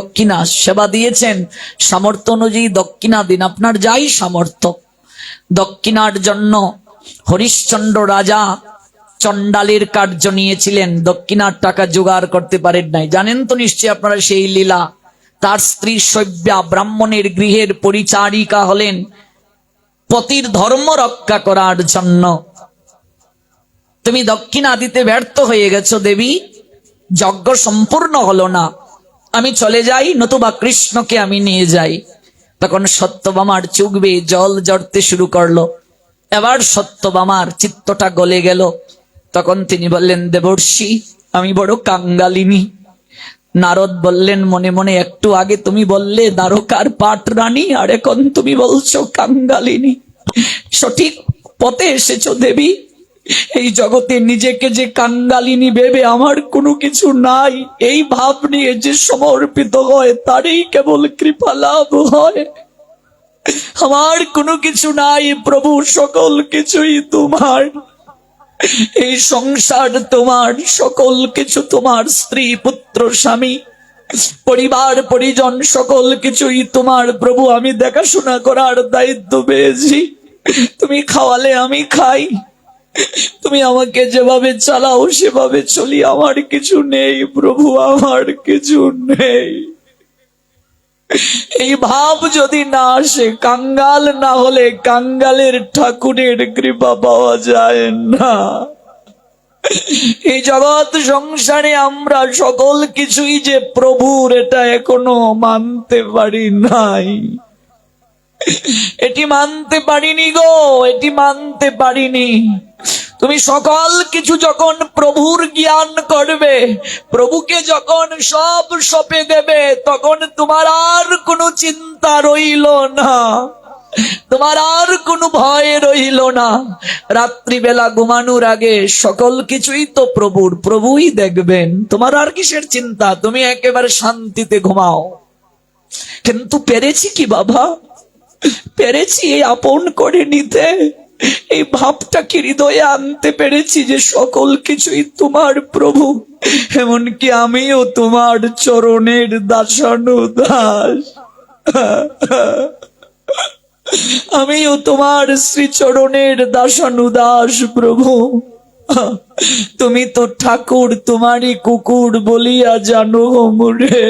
দক্ষিণা সেবা দিয়েছেন, সামর্থ্য অনুযায়ী দক্ষিণা দিন, আপনার যাই সামর্থ্য। দক্ষিণার জন্য হরিশ্চন্দ্র রাজা চণ্ডালের কার্য নিয়েছিলেন, দক্ষিণার টাকা জোগাড় করতে পারেন নাই। জানেন তো নিশ্চয়ই আপনারা সেই লীলা। তার স্ত্রী শৈব্যা ব্রাহ্মণের গৃহের পরিচারিকা হলেন পতির ধর্ম রক্ষা করার জন্য। তুমি দক্ষিণা দিতে ব্যর্থ হয়ে গেছো দেবী, যজ্ঞ সম্পূর্ণ হলো না, আমি চলে যাই, নতুবা কৃষ্ণকে আমি নিয়ে যাই। তখন সত্যভামার চোখ বেয়ে জল ঝরতে শুরু করলো। এবার সত্যভামার চিত্তটা গলে গেল। তখন তিনি বললেন, দেবর্ষি, আমি বড় কাঙ্গালিনী। নারদ বললেন মনে মনে, একটু আগে তুমি বললে দ্বারকার পাট রানী, আর এখন তুমি বলছো কাঙ্গালিনী। সঠিক পথে এসেছো দেবী। এই জগতে নিজেকে যে কাঙ্গালিনী ভেবে আমার কোনো কিছু নাই, এই ভাব নিয়ে যে সমর্পিত হয় তারই কেবল কৃপা লাভ হয়। আমার কোনো কিছু নাই প্রভু, সকল কিছুই তোমার। এই সংসার তোমার, সকল কিছু তোমার, স্ত্রী পুত্র স্বামী পরিবার পরিজন সকল কিছুই তোমার প্রভু। আমি দেখাশোনা করার দায়িত্ব পেয়েছি, তুমি খাওয়ালে আমি খাই, তুমি আমাকে যেভাবে চালাও সেভাবে চলি। আমার কিছু নেই প্রভু, আমার কিছু নেই। এই ভাব যদি না আসে, কাঙ্গাল না হলে কাঙ্গালের ঠাকুরের কৃপা পাওয়া যায় না। এই জগৎ সংসারে আমরা সকল কিছুই যে প্রভুর, এটা এখনো মানতে পারি নাই। এটি মানতে পারিনি গো, এটি মানতে পারিনি। তুমি সকল কিছু যখন প্রভুর জ্ঞান করবে, প্রভুকে যখন সব সঁপে দেবে, তখন তোমার আর কোনো চিন্তা রইল না, তোমার আর কোনো ভয় রইল না। রাত্রিবেলা ঘুমানোর আগে সকল কিছুই তো প্রভুর, প্রভুই দেখবেন, তোমার আর কিসের চিন্তা, তুমি একেবারে শান্তিতে ঘুমাও। কিন্তু পেরেছি কি বাবা, পেরেছি এই আপন করে নিতে, এই ভাবটাকে হৃদয়ে আনতে পেরেছি যে সকল কিছুই তোমার প্রভু। এমনকি আমিও তোমার চরণের দাসানুদাস, আমিও তোমার শ্রীচরণের দাসানুদাস প্রভু। তুমি তো ঠাকুর, তোমারই কুকুর বলিয়া জানো মোরে।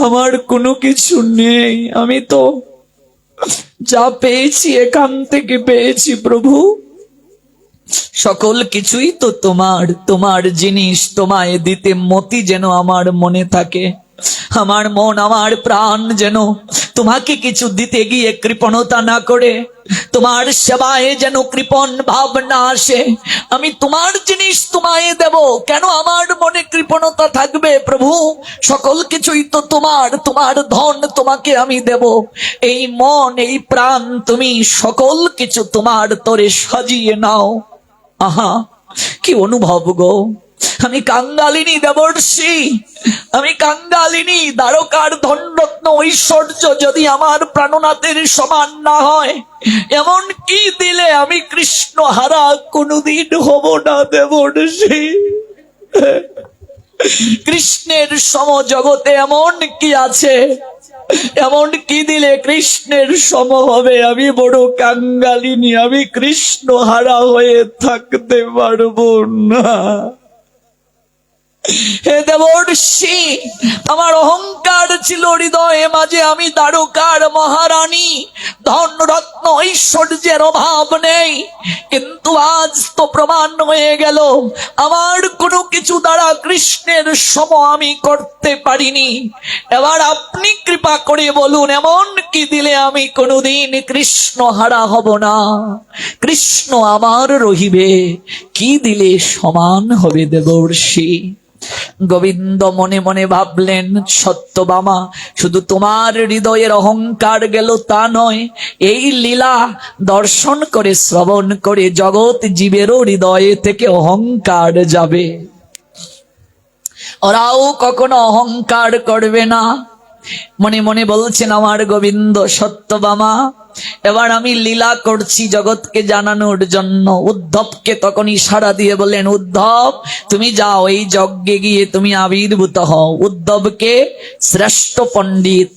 আমার কোনো কিছু নেই, আমি তো যা পেয়েছি এখান থেকে পেয়েছি প্রভু। সকল কিছুই তো তোমার, তোমার জিনিস, তোমায় দিতে মতি যেন আমার মনে থাকে। আমার মন আমার প্রাণ যেন তোমাকে কিছু দিতে গিয়ে কৃপণতা না করে, তোমার সেবায় যেন কৃপণ ভাব না আসে। আমি তোমার জিনিস তোমায় দেব, কেন আমার মনে কৃপণতা থাকবে প্রভু? সকল কিছুই তো তোমার, তোমার ধন তোমাকে আমি দেব। এই মন এই প্রাণ তুমি সকল কিছু তোমার তরে সাজিয়ে নাও। আহা কি অনুভব গো! আমি কাঙ্গালিনী দেবর্ষি, আমি কাঙ্গালিনী। দ্বারকার ধনরত্ন ঐশ্বর্য যদি আমার প্রাণনাথের সমান না হয়, এমন কি দিলে আমি কৃষ্ণ হারা কোনদিন হব না দেবর্ষি। কৃষ্ণের সম জগতে এমন কি আছে, এমন কি দিলে কৃষ্ণের সম হবে? আমি বড় কাঙ্গালিনী, আমি কৃষ্ণ হারা হয়ে থাকতে পারবো না। হে দেবর্ষি, আমার অহংকার ছিল হৃদয়ে মাঝে, আমি দ্বারকার মহারানী, ধন রত্ন ঐশ্বর্যের অভাব নেই। কিন্তু আজ তো প্রমাণ হয়ে গেল আমার কোনো কিছু দ্বারা কৃষ্ণের সম আমি করতে পারিনি। এবার আপনি কৃপা করে বলুন, এমন কি দিলে আমি কোনোদিন কৃষ্ণ হারা হব না, কৃষ্ণ আমার রহিবে? কি দিলে সমান হবে দেবর্ষি? গোবিন্দ মনে মনে ভাবলেন, সত্যভামা, শুধু তোমার হৃদয়ের অহংকার গেল তা নয়, এই লীলা দর্শন করে শ্রবণ করে জগৎ জীবেরও হৃদয়ে থেকে অহংকার যাবে। ওরাও কখনো অহংকার করবে না। মনে মনে বলছেন আমার গোবিন্দ, সত্যভামা এবার আমি লীলা করছি জগৎকে জানানোর জন্য। উদ্ধবকে তখন ইশারা দিয়ে বললেন, উদ্ধব তুমি যাও, এই যজ্ঞে গিয়ে তুমি আবির্ভূত হও। উদ্ধবকে শ্রেষ্ঠ পণ্ডিত,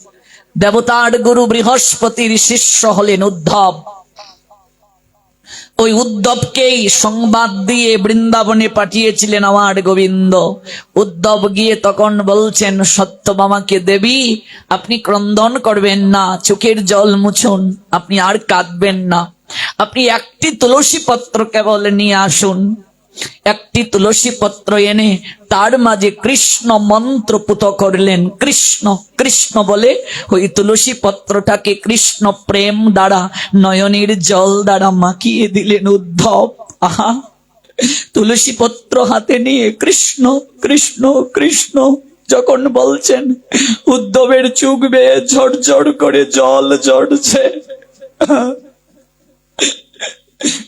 দেবতার গুরু বৃহস্পতির শিষ্য হলেন উদ্ধব। ওই উদ্ধবকেই সংবাদ দিয়ে বৃন্দাবনে পাঠিয়েছিলেন আমার গোবিন্দ। উদ্ধব গিয়ে তখন বলছেন, সত্যভামাকে, দেবী আপনি ক্রন্দন করবেন না, চোখের জল মুছুন, আপনি আর কাঁদবেন না, আপনি একটি তুলসী পত্র কেবল নিয়ে আসুন। একটি তুলসী পত্র এনে তার মাঝে কৃষ্ণ মন্ত্র পুত করলেন। কৃষ্ণ কৃষ্ণ বলে ওই তুলসী পত্রটাকে কৃষ্ণ প্রেম দ্বারা, নয়নের জল দ্বারা মাখিয়ে দিলেন উদ্ধব। আহা, তুলসী পত্র হাতে নিয়ে কৃষ্ণ কৃষ্ণ কৃষ্ণ যখন বলছেন, উদ্ধবের চোখ বেয়ে ঝরঝর করে জল ঝরছে।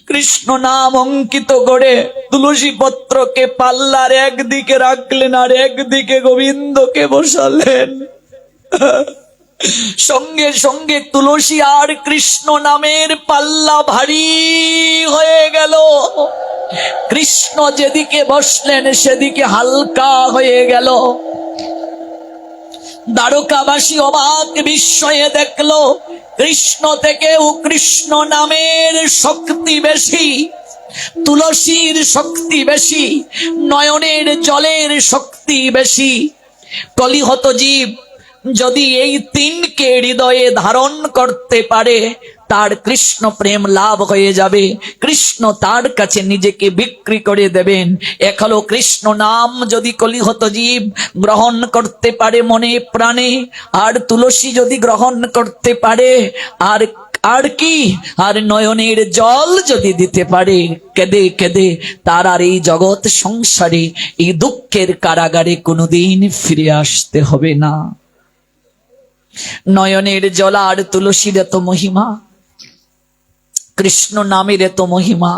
কৃষ্ণ নাম অঙ্কিত করে তুলসী পত্রকে পাল্লার একদিকে রাখলেন আর একদিকে গোবিন্দকে বসালেন। সঙ্গে সঙ্গে তুলসী আর কৃষ্ণ নামের পাল্লা ভারী হয়ে গেল। কৃষ্ণ যেদিকে বসলেন সেদিকে হালকা হয়ে গেল। দ্বারকাবাসী অবাক বিস্ময়ে দেখলো, কৃষ্ণ থেকেও কৃষ্ণ নামের শক্তি বেশি, তুলসীর শক্তি বেশি, নয়নের জলের শক্তি বেশি। কলিহত জীব যদি এই তিনকে হৃদয়ে ধারণ করতে পারে, তার কৃষ্ণ প্রেম লাভ হয়ে যাবে। কৃষ্ণ তার কাছে নিজেকে বিক্রি করে দেবেন। এক হলো কৃষ্ণ নাম যদি কলিহত জীব গ্রহণ করতে পারে মনে প্রাণে, আর তুলসী যদি গ্রহণ করতে পারে, আর আর কি, আর নয়নের জল যদি দিতে পারে, কেঁদে কেঁদে তার আর এই জগৎ সংসারে, এই দুঃখের কারাগারে কোনোদিন ফিরে আসতে হবে না। নয়নের জল আর তুলসীর এত মহিমা, কৃষ্ণ নামের এত মহিমা।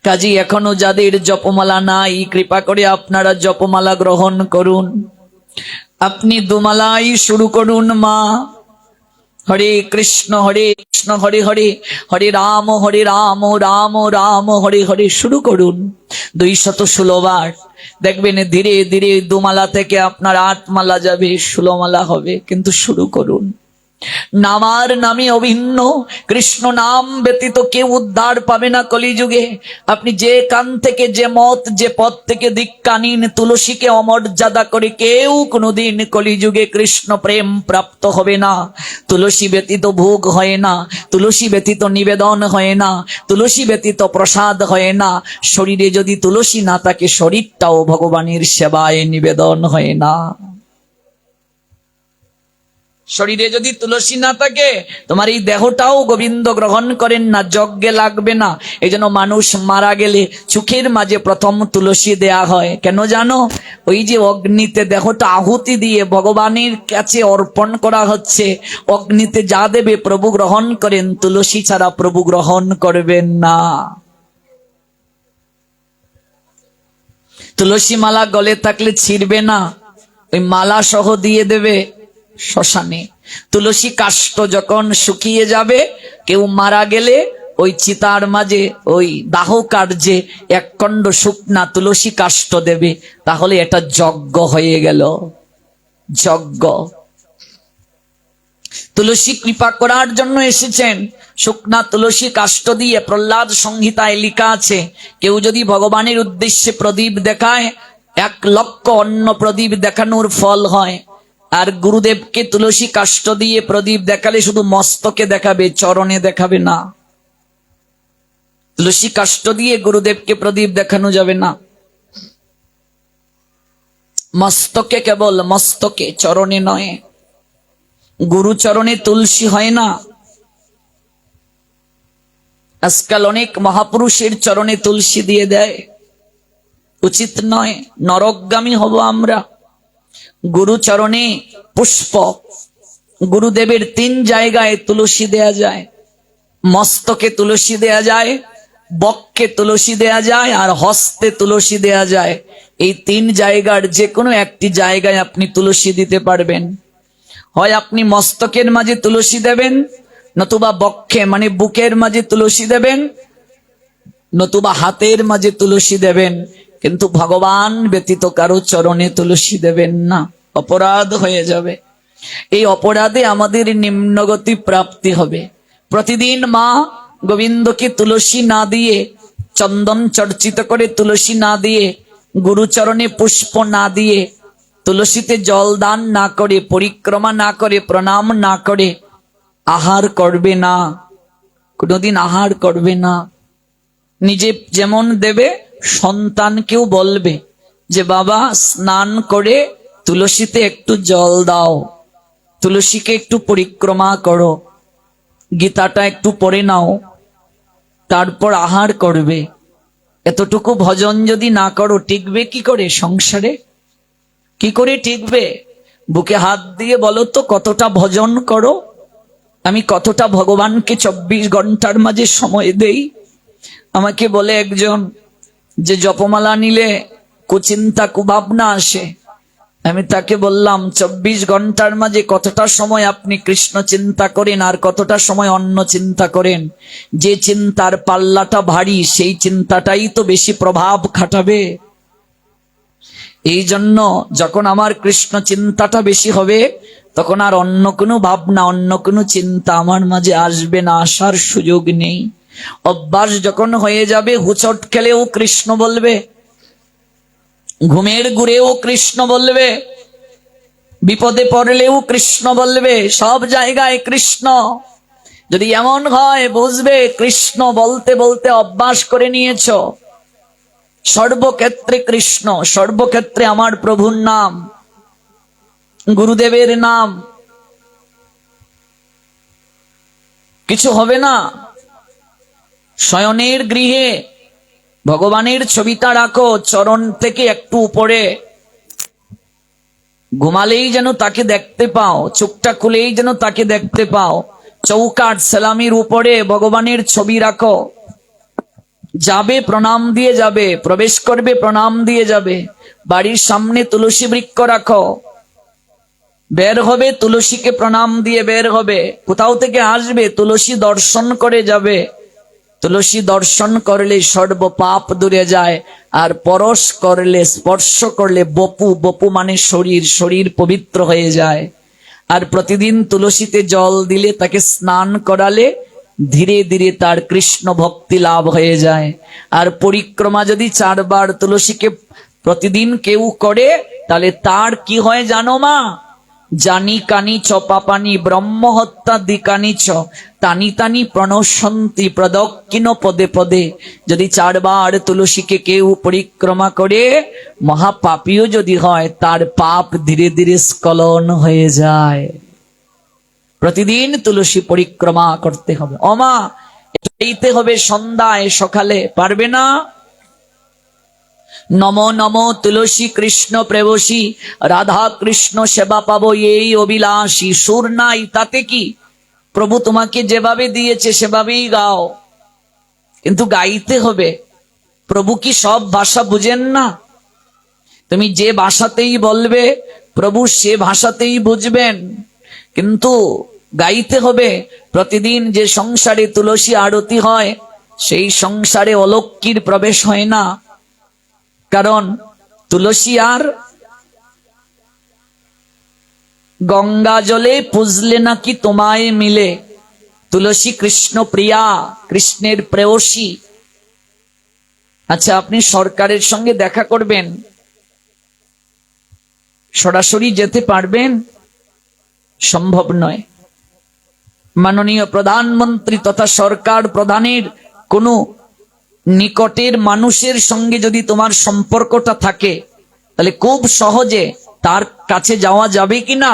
কাজী এখনো যাদের জপমালা নাই, কৃপা করে আপনারা জপমালা গ্রহণ করুন। আপনি দুমালাই শুরু করুন। মা হরে কৃষ্ণ হরে কৃষ্ণ হরে হরে, হরে রাম রাম রাম হরে হরে শুরু করুন। 216 বার দেখবেন ধীরে ধীরে দুমালা থেকে আপনার 8 মালা যাবে, 16 মালা হবে। কিন্তু শুরু করুন। নামার নামে অভিন্ন, কৃষ্ণ নাম ব্যতীত কেউ উদ্ধার পাবে না কলিযুগে। আপনি যে কান থেকে, যে মত, যে পথ থেকে দীক্ষা নিন, তুলসীকে অমর্যাদা করে কেউ কোনোদিন কলিযুগে কৃষ্ণ প্রেম প্রাপ্ত হবে না। তুলসী ব্যতীত ভোগ হয় না, তুলসী ব্যতীত নিবেদন হয় না, তুলসী ব্যতীত প্রসাদ হয় না। শরীরে যদি তুলসী না থাকে, শরীরটাও ভগবানের সেবায় নিবেদন হয় না। শরীরে যদি তুলসী না থাকে, তোমার এই দেহটাও গোবিন্দ গ্রহণ করেন না, যজ্ঞে লাগবে না। এই জন্য মানুষ মারা গেলে চোখের মাঝে প্রথম তুলসী দেয়া হয়। কেন জানো? ওই যে অগ্নিতে দেহটা আহুতি দিয়ে ভগবানের কাছে অর্পণ করা হচ্ছে, অগ্নিতে যা দেবে প্রভু গ্রহণ করেন, তুলসী ছাড়া প্রভু গ্রহণ করবেন না। তুলসী মালা গলে থাকলে ছিঁড়বে না, ওই মালা সহ দিয়ে দেবে শ্মশানে। তুলসী কাষ্ঠ যখন শুকিয়ে যাবে, কেউ মারা গেলে ওই চিতার মাঝে ওই দাহ কার্যে 1 খণ্ড শুকনা তুলসী কাষ্ঠ দেবে, তাহলে এটা যজ্ঞ হয়ে গেল। যজ্ঞ। তুলসী কৃপা করার জন্য এসেছেন। শুকনা তুলসী কাষ্ঠ দিয়ে প্রহ্লাদ সংহিতায় লেখা আছে, কেউ যদি ভগবানের উদ্দেশ্যে প্রদীপ দেখায়, 1 লক্ষ অন্য প্রদীপ দেখানোর ফল হয়। আর গুরুদেবকে তুলসী কাষ্ঠ দিয়ে প্রদীপ দেখালে শুধু মস্তকে দেখাবে, চরণে দেখাবে না। তুলসী কাষ্ঠ দিয়ে গুরুদেবকে প্রদীপ দেখানো যাবে না, মস্তকে, কেবল মস্তকে, চরণে নয়। গুরু চরণে তুলসী হয় না। আজকাল অনেক মহাপুরুষের চরণে তুলসী দিয়ে দেয়, উচিত নয়। নরকগামী হব আমরা। গুরু চরণে পুষ্প, গুরুদেবের 3 জায়গায় তুলসী দেয়া যায়। মস্তকে তুলসী দেয়া যায়, বক্ষে তুলসী দেয়া যায়, আর হস্তে তুলসী দেয়া যায়। এই 3 জায়গার যে কোনো একটি জায়গায় আপনি তুলসী দিতে পারবেন। হয় আপনি মস্তকের মাঝে তুলসী দেবেন, নতুবা বক্ষে মানে বুকের মাঝে তুলসী দেবেন, নতুবা হাতের মাঝে তুলসী দেবেন, কিন্তু ভগবান ব্যতীত কারো চরণে তুলসী দেবেন না, অপরাধ হয়ে যাবে। এই অপরাধে আমাদের নিম্নগতি প্রাপ্তি হবে। প্রতিদিন মা গোবিন্দকে তুলসী না দিয়ে, চন্দন চর্চিত করে তুলসী না দিয়ে, গুরুচরণে পুষ্প না দিয়ে, তুলসীতে জল দান না করে, পরিক্রমা না করে, প্রণাম না করে আহার করবে না, কোনোদিন আহার করবে না। নিজে যেমন দেবে, সন্তানকেও বলবে যে বাবা স্নান করে তুলসীতে একটু জল দাও, তুলসীকে একটু পরিক্রমা করো, গীতাটা একটু পড়ে নাও, তারপর আহার করবে। এতটুকু ভজন যদি না করো, টিকবে কি করে সংসারে? কি করে টিকবে? বুকে হাত দিয়ে বলো তো, কতটা ভজন করো? আমি কতটা ভগবানকে 24 ঘন্টার মাঝে সময় দেই? আমাকে বলে একজন যে জপমালা নিলে কুচিন্তা কুভাবনা আসে। আমি তাকে বললাম 24 ঘন্টার মাঝে কতটা সময় আপনি কৃষ্ণ চিন্তা করেন আর কতটা সময় অন্য চিন্তা করেন? যে চিন্তার পাল্লাটা ভারী সেই চিন্তাটাই তো বেশি প্রভাব খাটাবে। এই জন্য যখন আমার কৃষ্ণ চিন্তাটা বেশি হবে, তখন আর অন্য কোনো ভাবনা, অন্য কোনো চিন্তা আমার মাঝে আসবে না, আসার সুযোগ নেই। অভ্যাস যখন হয়ে যাবে, হুচট খেলেও কৃষ্ণ বলবে, ঘুমের ঘুরেও কৃষ্ণ বলবে, বিপদে পড়লেও কৃষ্ণ বলবে, সব জায়গায় কৃষ্ণ। যদি এমন হয়, বুঝবে কৃষ্ণ বলতে বলতে অভ্যাস করে নিয়েছ, সর্বক্ষেত্রে কৃষ্ণ, সর্বক্ষেত্রে আমার প্রভুর নাম, গুরুদেবের নাম, কিছু হবে না। শয়নের গৃহে ভগবানের ছবিটা রাখো, চরণ থেকে একটু উপরে, ঘুমালেই যেন তাকে দেখতে পাও, চোখটা খুলেই যেন তাকে দেখতে পাও। চৌকাঠ সালামির উপরে ভগবানের ছবি রাখো, যাবে প্রণাম দিয়ে যাবে, প্রবেশ করবে প্রণাম দিয়ে যাবে। বাড়ির সামনে তুলসী বৃক্ষ রাখো, বের হবে তুলসীকে প্রণাম দিয়ে বের হবে। কোথাও থেকে আসবে, তুলসী দর্শন করে যাবে। তুলসী দর্শন করলে সর্ব পাপ দূরে যায়, আর পরশ করলে, স্পর্শ করলে, বপু, বপু মানে শরীর, শরীর পবিত্র হয়ে যায়। আর প্রতিদিন তুলসীতে জল দিলে, তাকে স্নান করালে ধীরে ধীরে তার কৃষ্ণ ভক্তি লাভ হয়ে যায়। আর পরিক্রমা যদি 4 বার তুলসীকে প্রতিদিন কেউ করে, তাহলে তার কি হয় জানো মা? জানি কানি চ পাপানি ব্রহ্ম হত্যা দিকানি চ তানি তানি প্রণশন্তি প্রদক্ষিণ পদে পদে। যদি 4 বার তুলসীকে কেউ পরিক্রমা করে, মহাপাপীও যদি হয়, তার পাপ ধীরে ধীরে স্খলন হয়ে যায়। প্রতিদিন তুলসী পরিক্রমা করতে হবে। ওমা, এইতে হবে সন্ধ্যায় সকালে, পারবে না? নম নম তুলসী কৃষ্ণ প্রেবসী, রাধা কৃষ্ণ সেবা পাবো এই অভিলাষী। সুর নাই তাতে কি, প্রভু তোমাকে যেভাবে দিয়েছে সেভাবেই গাও, কিন্তু গাইতে হবে। প্রভু কি সব ভাষা বুঝেন না? তুমি যে ভাষাতেই বলবে, প্রভু সে ভাষাতেই বুঝবেন, কিন্তু গাইতে হবে। প্রতিদিন যে সংসারে তুলসী আরতি হয়, সেই সংসারে অলক্ষ্মীর প্রবেশ হয় না। কারণ তুলসী আর গঙ্গা জলে পুজলে নাকি তোমায় মিলে। তুলসী কৃষ্ণ প্রিয়া, কৃষ্ণের প্রেয়সী। আচ্ছা, আপনি সরকারের সঙ্গে দেখা করবেন, সরাসরি যেতে পারবেন? সম্ভব নয়। মাননীয় প্রধানমন্ত্রী তথা সরকার প্রধানের কোনো নিকটের মানুষের সঙ্গে যদি তোমার সম্পর্কটা থাকে, তাহলে খুব সহজে তার কাছে যাওয়া যাবে কিনা?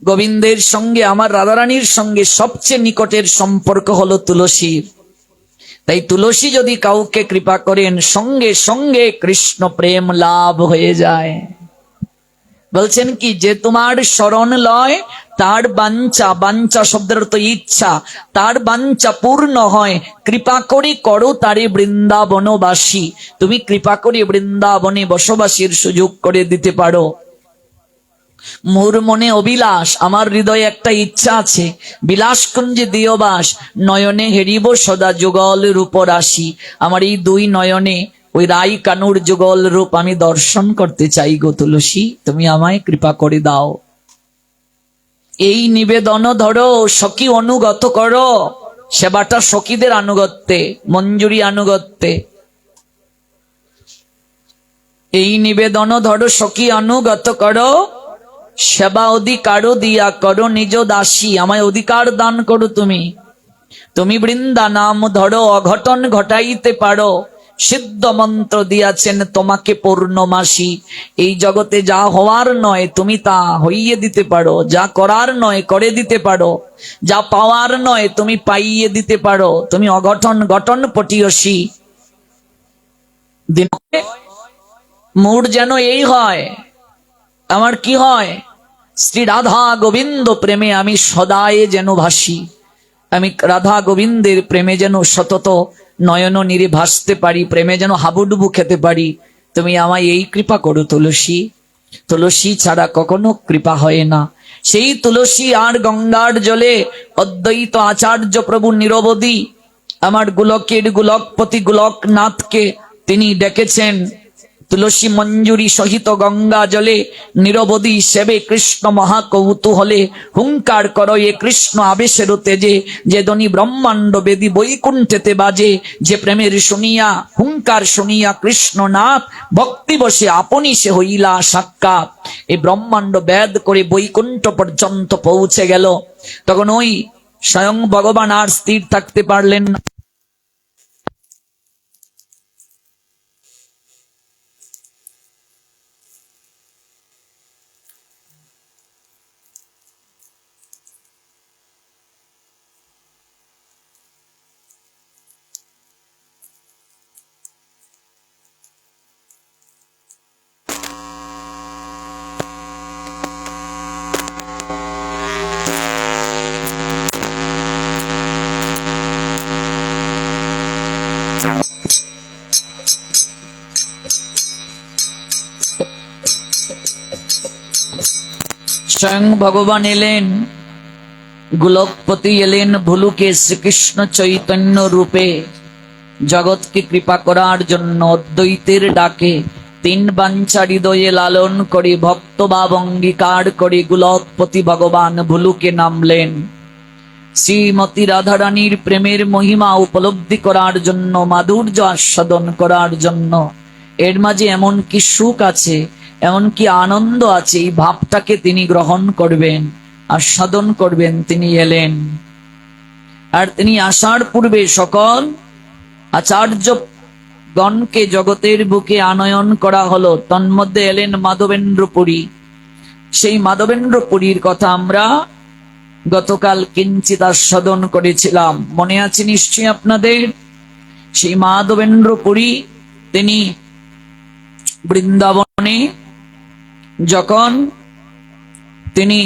গোবিন্দের সঙ্গে, আমার রাধারানীর সঙ্গে সবচেয়ে নিকটের সম্পর্ক হলো তুলসীর। তাই তুলসী যদি কাউকে কৃপা করেন, সঙ্গে সঙ্গে কৃষ্ণ প্রেম লাভ হয়ে যায়। বলছেন কি, যে তোমার শরণ লয় তার বাঞ্ছা, বাঞ্ছা শব্দের অর্থ ইচ্ছা, তার বাঞ্ছা পূর্ণ হয়। কৃপা করে করো তারে বৃন্দাবনবাসী। তুমি কৃপা করে বৃন্দাবনে বসবাসীর সুযোগ করে দিতে পারো। মোর মনে অভিলাষ, আমার হৃদয়ে একটা ইচ্ছা আছে, বিলাসকুঞ্জে দিও বাস, নয়নে হেরিব সদা যুগল রূপ রাশি। আমার এই দুই নয়নে ওই রাই কানুর যুগল রূপ আমি দর্শন করতে চাই গো তুলসী, তুমি আমায় কৃপা করে দাও। এই নিবেদন ধরো, সখী অনুগত করো। সেবাটা সখীদের আনুগত্যে, মঞ্জুরি আনুগত্যে। এই নিবেদন ধরো, সখী অনুগত করো, সেবা অধিকার দিয়া করো নিজ দাসী। আমায় অধিকার দান করো তুমি। তুমি বৃন্দা নাম ধরো, অঘটন ঘটাইতে পারো। সিদ্ধ মন্ত্র দিয়াছেন তোমাকে পূর্ণমাসী। এই জগতে যা হওয়ার নয় তুমি তা হইয়ে দিতে পারো, যা করার নয় করে দিতে পারো, যা পাওয়ার নয় তুমি পাইয়ে দিতে পারো। তুমি অঘটন ঘটন পটিয়সী। দিন মুড যেন এই হয়, আমার কি হয়, শ্রী রাধা গোবিন্দ প্রেমে আমি সদায় যেন ভাসি। আমি রাধা গোবিন্দের প্রেমে যেন সতত নয়ন নীরে ভাসতে পারি, প্রেমে যেন হাবুডুবু খেতে পারি। তুমি আমায় এই কৃপা করো তুলসী। তুলসী ছাড়া কখনো কৃপা হয় না। সেই তুলসী আর গঙ্গার জলে অদ্বৈত আচার্য প্রভু নিরবধি আমার গোলকের গোলকপতি গোলকনাথকে তিনি ডেকেছেন। তুলসী মঞ্জুরি সহিত গঙ্গা জলে নিরবধি সেবে কৃষ্ণ মহাকৌতূহলে হুঙ্কার করো এ কৃষ্ণ আবেশের তেজে। যে ধ্বনি ব্রহ্মাণ্ড বেদি বৈকুণ্ঠেতে বাজে, যে প্রেমের শুনিয়া হুঙ্কার শুনিয়া কৃষ্ণনাথ ভক্তি বসে আপনি সে হইলা সাক্ষাৎ। এই ব্রহ্মাণ্ড বেদ করে বৈকুণ্ঠ পর্যন্ত পৌঁছে গেল। তখন ওই স্বয়ং ভগবান আর স্থির থাকতে পারলেন না। স্বয়ং ভগবান এলেন, গোলকপতি এলেন ভুলুকে শ্রীকৃষ্ণ চৈতন্য রূপে জগৎকে কৃপা করার জন্য। অদ্বৈতের ডাকে তিন বাঞ্ছা হৃদয়ে লালন করে ভক্ত ভাব অঙ্গীকার করে গোলকপতি ভগবান ভুলুকে নামলেন। শ্রীমতী রাধারানীর প্রেমের মহিমা উপলব্ধি করার জন্য, মাধুর্য আস্বাদন করার জন্য। এর মাঝে এমন কি সুখ আছে, এমন কি আনন্দ আছে, এই ভাবটাকে তিনি গ্রহণ করবেন, আস্বাদন করবেন। তিনি এলেন, আর তিনি আসার পূর্বে সকল আচার্য গণকে জগতের বুকে আনয়ন করা হলো। তন্মধ্যে এলেন মাধবেন্দ্রপুরী। সেই মাধবেন্দ্রপুরীর কথা আমরা গতকাল কিঞ্চিত আস্বাদন করেছিলাম, মনে আছে নিশ্চয়ই আপনাদের। সেই মাধবেন্দ্রপুরী তিনি বৃন্দাবনে যখন তিনি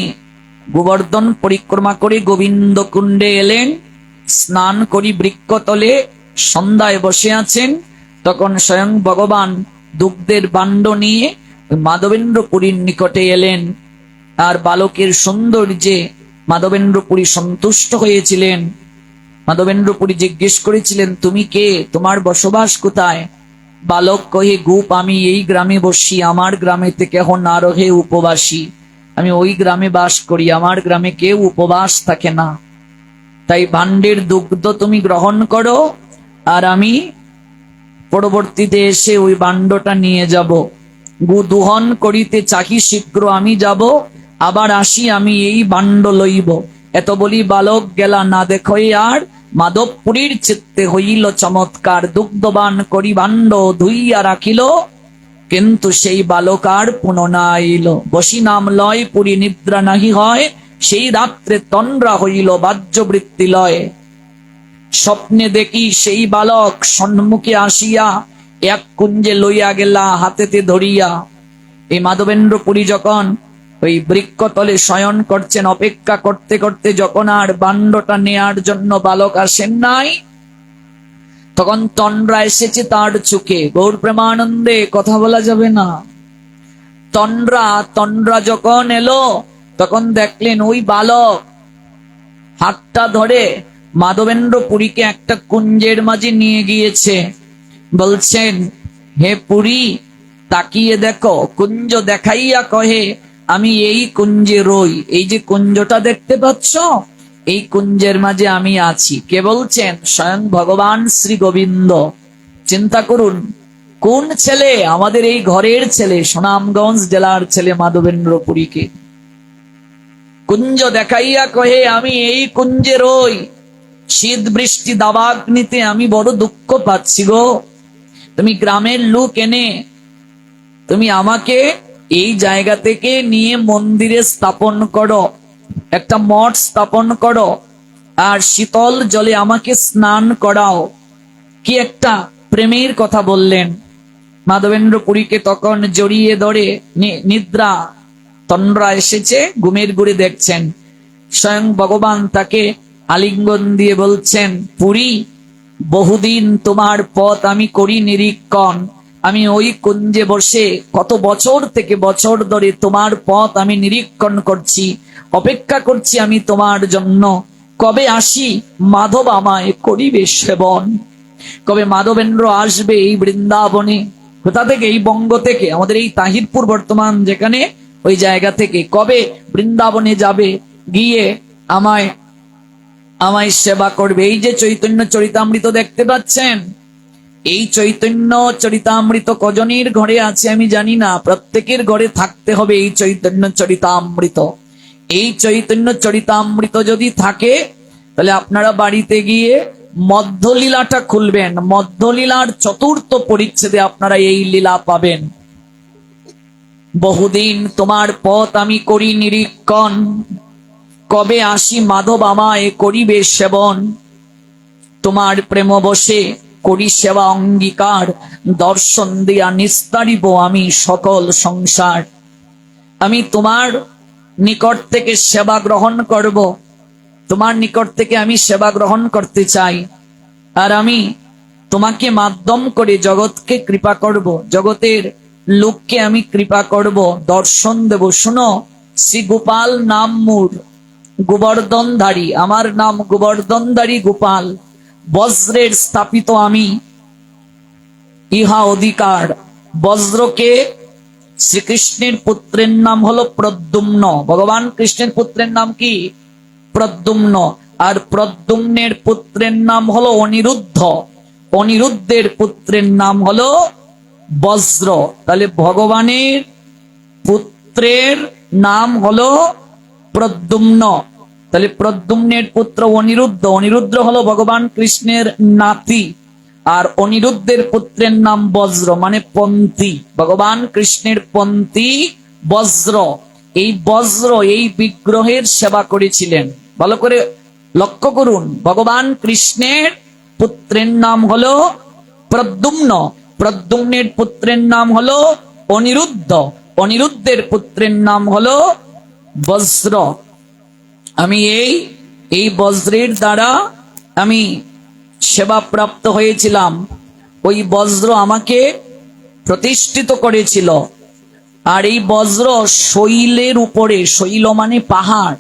গোবর্ধন পরিক্রমা করে গোবিন্দ কুণ্ডে এলেন, স্নান করি বৃক্ষতলে সন্ধ্যায় বসে আছেন, তখন স্বয়ং ভগবান দুগ্ধের বাণ্ড নিয়ে মাধবেন্দ্রপুরীর নিকটে এলেন। আর বালকের সৌন্দর্যে মাধবেন্দ্রপুরী সন্তুষ্ট হয়েছিলেন। মাধবেন্দ্রপুরী জিজ্ঞেস করেছিলেন, তুমি কে, তোমার বসবাস কোথায়? বালক কহে, গোপ আমি এই গ্রামে বসি, আমার গ্রামেতে কেহ না রহে উপবাসী। আমি ওই গ্রামে বাস করি, আমার গ্রামে কেউ উপবাস থাকে না। তাই ভাণ্ডের দুগ্ধ তুমি গ্রহণ করো, আর আমি পরবর্তীতে এসে ওই ভাণ্ডটা নিয়ে যাব। গু দুহন করিতে চাহি শীঘ্র আমি যাব, আবার আসি আমি এই ভাণ্ড লইব। এত বলি বালক গেলা না দেখই আর, মাধবপুরীর চিত্তে হইল চমৎকার। দুগ্ধবান করি ভাণ্ড ধুইয়া রাখিল, কিন্তু সেই বালক আর পুনঃ আইল। বসি নাম লয় পুরী নিদ্রা নাহি হয়, সেই রাত্রে তন্দ্রা হইল বাহ্যবৃত্তি লয়। স্বপ্নে দেখি সেই বালক সম্মুখে আসিয়া এক কুঞ্জে লইয়া গেলা হাতেতে ধরিয়া। এই মাধবেন্দ্রপুরী যখন ওই বৃক্ষতলে শয়ন করছেন, অপেক্ষা করতে করতে যখন আর বাণ্ডটা নেয়ার জন্য বালক আসেন নাই, তখন তন্দ্রা এসেছে তার চোখে। গৌর প্রেমানন্দে কথা বলা যাবে না। তন্দ্রা যখন এলো তখন দেখলেন ওই বালক হাতটা ধরে মাধবেন্দ্র পুরীকে একটা কুঞ্জের মাঝে নিয়ে গিয়েছে। বলছেন, হে পুরী, তাকিয়ে দেখো। কুঞ্জ দেখাইয়া কহে, আমি এই কুঞ্জে রই। এই যে কুঞ্জটা দেখতে পাচ্ছ, এই কুঞ্জের মাঝে আমি আছি। কে বলছেন? স্বয়ং ভগবান শ্রী গোবিন্দ। চিন্তা করুন, কোন ছেলে? আমাদের এই ঘরের ছেলে, সুনামগঞ্জ জেলার ছেলে মাধবেন্দ্র পুরীকে কুঞ্জ দেখাইয়া কহে, আমি এই কুঞ্জে রই। শীত বৃষ্টি দাবাগ্নিতে আমি বড় দুঃখ পাচ্ছি গো। তুমি গ্রামের লোক এনে তুমি আমাকে এই জায়গা থেকে নিয়ে মন্দিরে স্থাপন করো, একটা মঠ স্থাপন করো, আর শীতল জলে আমাকে স্নান করাও। কি একটা প্রেমের কথা বললেন। মাধবেন্দ্র পুরীকে তখন জড়িয়ে ধরে নিদ্রা তন্দ্রা এসেছে, ঘুমের ঘুরে দেখছেন স্বয়ং ভগবান তাকে আলিঙ্গন দিয়ে বলছেন, পুরী, বহুদিন তোমার পথ আমি করি নিরীক্ষণ। আমি ওই কুঞ্জে বসে কত বছর থেকে বছর ধরে তোমার পথ আমি নিরীক্ষণ করছি, অপেক্ষা করছি আমি তোমার জন্য। কবে আসি মাধব আমায় করিবে সেবন? কবে মাধবেন্দ্র আসবে এই বৃন্দাবনে? কোথা থেকে? এই বঙ্গ থেকে, আমাদের এই তাহিরপুর বর্তমান যেখানে, ওই জায়গা থেকে কবে বৃন্দাবনে যাবে, গিয়ে আমায় আমায় সেবা করবে। এই যে চৈতন্য চরিতামৃত দেখতে পাচ্ছেন, এই চৈতন্য চরিতামৃত কজনের ঘরে আছে আমি জানি না, প্রত্যেকের ঘরে থাকতে হবে এই চৈতন্য চরিতামৃত। এই চৈতন্য চরিতামৃত যদি থাকে, তাহলে আপনারা বাড়িতে গিয়ে মধ্যলীলাটা খুলবেন। মধ্যলীলার চতুর্থ পরিচ্ছেদে আপনারা এই লীলা পাবেন। বহুদিন তোমার পথ আমি করি নিরীক্ষণ, কবে আসি মাধব আমায় করিবে সেবন। তোমার প্রেম বসে করি সেবা অঙ্গীকার, দর্শন দিয়া নিস্তারিব আমি সকল সংসার। আমি তোমার নিকট থেকে সেবা গ্রহণ করব, তোমার নিকট থেকে আমি সেবা গ্রহণ করতে চাই। আর আমি তোমাকে মাধ্যম করে জগৎকে কৃপা করব, জগতের লোককে আমি কৃপা করব, দর্শন দেব। শুনো, শ্রী গোপাল নাম মোর, গোবর্ধনধারী, আমার নাম গোবর্ধনধারী গোপাল। বজ্রের স্থাপিত আমি, ইহা অধিকার। বজ্রকে শ্রীকৃষ্ণের পুত্রের নাম হলো প্রদ্যুম্ন। ভগবান কৃষ্ণের পুত্রের নাম কি? প্রদ্যুম্ন। আর প্রদ্যুম্নের পুত্রের নাম হলো অনিরুদ্ধ, অনিরুদ্ধের পুত্রের নাম হলো বজ্র। তাহলে ভগবানের পুত্রের নাম হলো প্রদ্যুম্ন, তাহলে প্রদ্যুম্নের পুত্র অনিরুদ্ধ, অনিরুদ্ধ হলো ভগবান কৃষ্ণের নাতি, আর অনিরুদ্ধের পুত্রের নাম বজ্র, মানে পন্থী। ভগবান কৃষ্ণের পন্থী বজ্র। এই বজ্র এই বিগ্রহের সেবা করেছিলেন। ভালো করে লক্ষ্য করুন, ভগবান কৃষ্ণের পুত্রের নাম হলো প্রদ্যুম্ন, প্রদ্যুম্নের পুত্রের নাম হলো অনিরুদ্ধ, অনিরুদ্ধের পুত্রের নাম হলো বজ্র। আমি এই বজ্রের দ্বারা আমি সেবা প্রাপ্ত হয়েছিলাম। ওই বজ্র আমাকে প্রতিষ্ঠিত করেছিল। আর এই বজ্র শৈলের উপরে, শৈল মানে পাহাড়,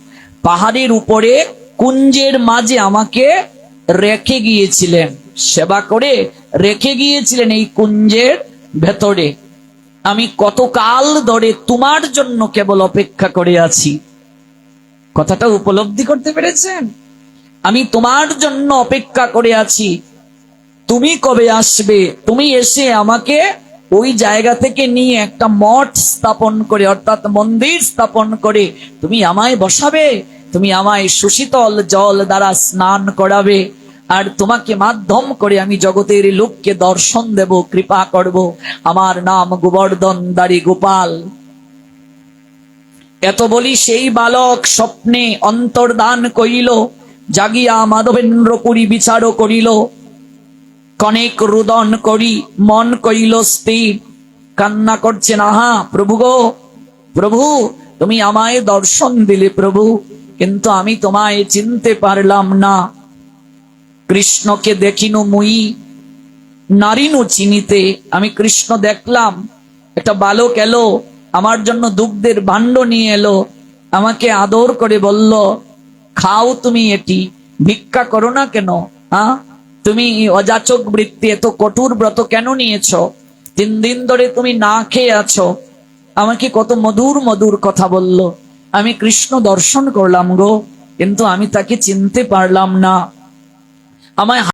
পাহাড়ের উপরে কুঞ্জের মাঝে আমাকে রেখে গিয়েছিলেন, সেবা করে রেখে গিয়েছিলেন এই কুঞ্জের ভেতরে। আমি কতকাল ধরে তোমার জন্য কেবল অপেক্ষা করে আছি। কথাটা উপলব্ধি করতে পেরেছেন? আমি তোমার জন্য অপেক্ষা করে আছি, তুমি কবে আসবে? তুমি এসে আমাকে ওই জায়গা থেকে নিয়ে একটা মঠ স্থাপন করে, অর্থাৎ মন্দির স্থাপন করে তুমি আমায় বসাবে, তুমি আমায় সুশীতল জল দ্বারা স্নান করাবে, আর তোমাকে মাধ্যম করে আমি জগতের লোককে দর্শন দেব, কৃপা করব। আমার নাম গোবর্ধনধারী গোপাল। এত বলি সেই বালক স্বপ্নে অন্তর্দান করিল, জাগিয়া মাধবেন্দ্র পুরী বিচার করিল। কনেক রুদন করি মন কইল স্থির, কান্না করছেন, আহা প্রভু গো, প্রভু তুমি আমায় দর্শন দিলে প্রভু, কিন্তু আমি তোমায় চিনতে পারলাম না। কৃষ্ণকে দেখিনু মুই নারিনু চিনিতে। আমি কৃষ্ণ দেখলাম, একটা বালক এলো, আমার জন্য দুগ্ধের ভাণ্ড নিয়ে এলো, আমাকে আদর করে বলল, খাও তুমি এটি, ভিক্ষা করো না কেন? তুমি অযাচক বৃত্তি, এত কঠোর ব্রত কেন নিয়েছো? 3 দিন ধরে তুমি না খেয়ে আছো। আমাকে কত মধুর মধুর কথা বলল। আমি কৃষ্ণ দর্শন করলাম গো, কিন্তু আমি তাকে চিনতে পারলাম না। আমায়